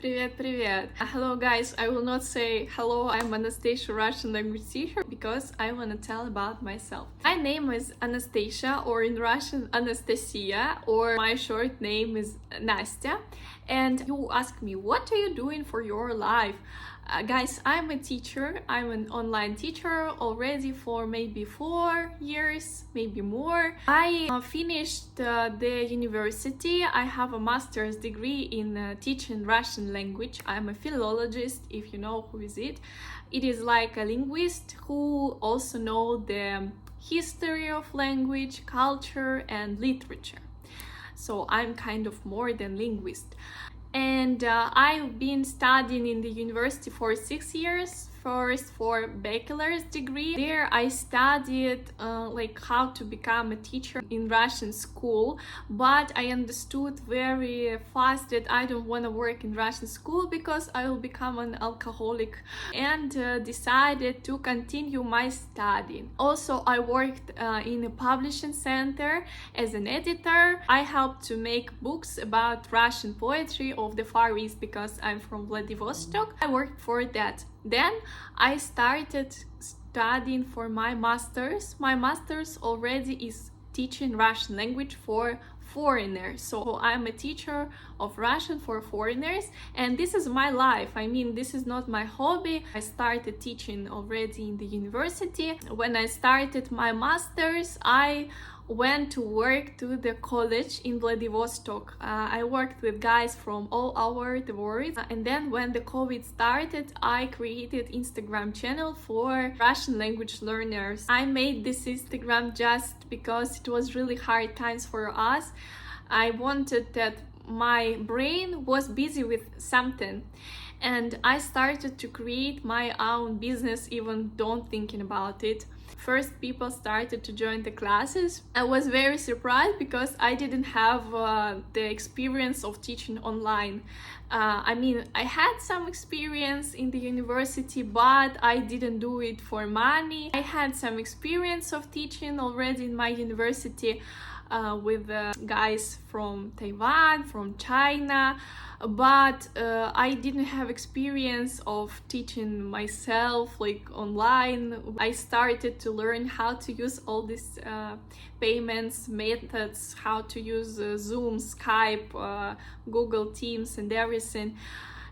Привет. Hello guys, I will not say hello, I'm Anastasia, Russian language teacher, because I want to tell about myself. My name is Anastasia, or in Russian Anastasia, or my short name is Nastya. And you ask me, what are you doing for your life? Guys, I'm a teacher. I'm an online teacher already for maybe 4 years, maybe more. I finished the university. I have a master's degree in teaching Russian language. I'm a philologist, if you know who is it. It is like a linguist who also know the history of language, culture, and literature. So I'm kind of more than linguist. And I've been studying in the university for 6 years, first for bachelor's degree. There I studied like how to become a teacher in Russian school, but I understood very fast that I don't want to work in Russian school because I will become an alcoholic, and decided to continue my study. Also, I worked in a publishing center as an editor. I helped to make books about Russian poetry of the Far East because I'm from Vladivostok. I worked for that. Then I started studying for my master's. My master's already is teaching Russian language for foreigners. So I'm a teacher of Russian for foreigners, and this is my life. I mean, this is not my hobby. I started teaching already in the university. When I started my master's, I went to work to the college in Vladivostok. I worked with guys from all over the world, and then when the COVID started, I created Instagram channel for Russian language learners. I made this Instagram just because it was really hard times for us. I wanted that my brain was busy with something, and I started to create my own business, even don't thinking about it. First people started to join the classes. I was very surprised because I didn't have the experience of teaching online. I mean, I had some experience in the university, but I didn't do it for money. I had some experience of teaching already in my university with guys from Taiwan, from China, but I didn't have experience of teaching myself like online. I started to learn how to use all these payments methods, how to use Zoom, Skype, Google Teams and everything.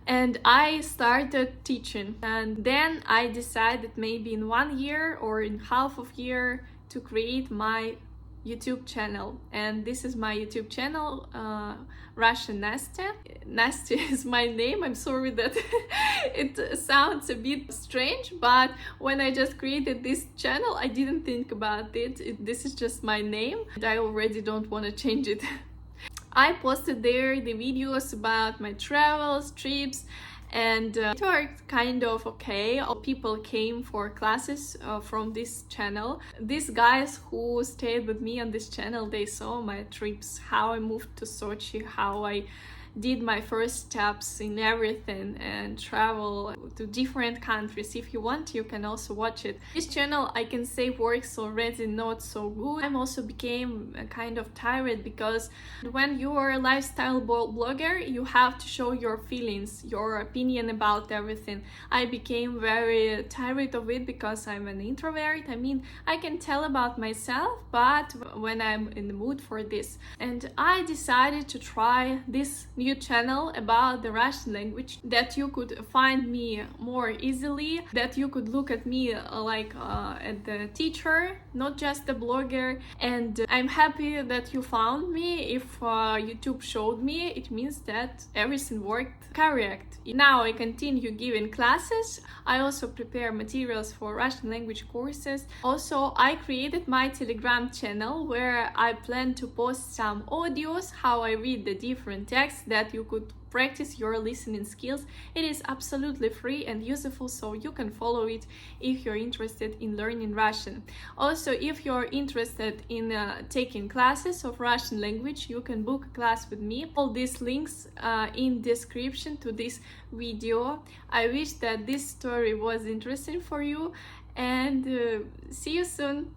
And I started teaching, and then I decided maybe in 1 year or in half of year to create my YouTube channel. And this is my YouTube channel, Russian Nastya. Nastya is my name. I'm sorry that it sounds a bit strange, but when I just created this channel, I didn't think about it. This is just my name, and I already don't want to change it. I posted there the videos about my travels, trips, and it worked kind of okay. People came for classes from this channel. These guys who stayed with me on this channel, they saw my trips, how I moved to Sochi, how I did my first steps in everything and travel to different countries. If you want, you can also watch it. This channel, I can say, works already not so good. I also became kind of tired because when you are a lifestyle blogger, you have to show your feelings, your opinion about everything. I became very tired of it because I'm an introvert. I mean, I can tell about myself, but when I'm in the mood for this. And I decided to try this new channel about the Russian language, that you could find me more easily, that you could look at me like at the teacher, not just the blogger. And I'm happy that you found me. If YouTube showed me, it means that everything worked correct. Now I continue giving classes. I also prepare materials for Russian language courses. Also, I created my Telegram channel where I plan to post some audios, how I read the different texts, that you could practice your listening skills. It is absolutely free and useful, so you can follow it if you're interested in learning Russian. Also, if you're interested in taking classes of Russian language, you can book a class with me. All these links in description to this video. I wish that this story was interesting for you, and see you soon.